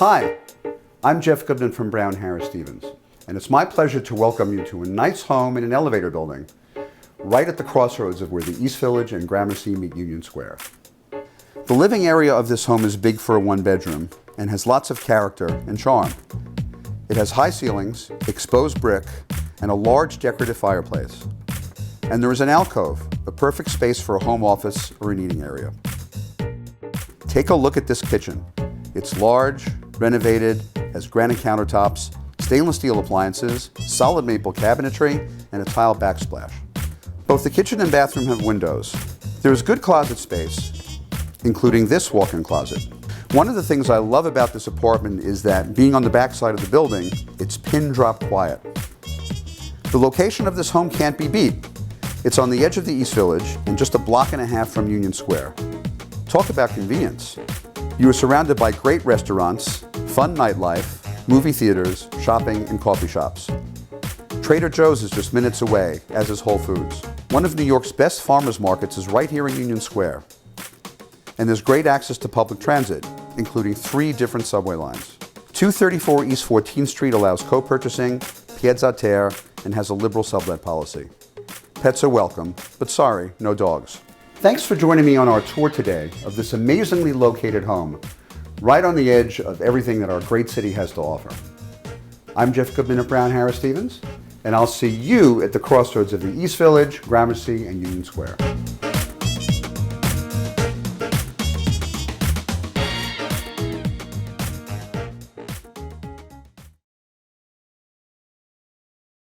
Hi, I'm Jeff Goodman from Brown Harris Stevens, and it's my pleasure to welcome you to a nice home in an elevator building right at the crossroads of where the East Village and Gramercy meet Union Square. The living area of this home is big for a one-bedroom and has lots of character and charm. It has high ceilings, exposed brick, and a large decorative fireplace. And there is an alcove, a perfect space for a home office or an eating area. Take a look at this kitchen. It's large, renovated, has granite countertops, stainless steel appliances, solid maple cabinetry, and a tile backsplash. Both the kitchen and bathroom have windows. There is good closet space, including this walk-in closet. One of the things I love about this apartment is that being on the back side of the building, it's pin drop quiet. The location of this home can't be beat. It's on the edge of the East Village and just a block and a half from Union Square. Talk about convenience. You are surrounded by great restaurants, fun nightlife, movie theaters, shopping, and coffee shops. Trader Joe's is just minutes away, as is Whole Foods. One of New York's best farmers markets is right here in Union Square. And there's great access to public transit, including 3 different subway lines. 234 East 14th Street allows co-purchasing, pied-à-terre, and has a liberal sublet policy. Pets are welcome, but sorry, no dogs. Thanks for joining me on our tour today of this amazingly located home, right on the edge of everything that our great city has to offer. I'm Jeff Goodman at Brown Harris Stevens, and I'll see you at the crossroads of the East Village, Gramercy, and Union Square.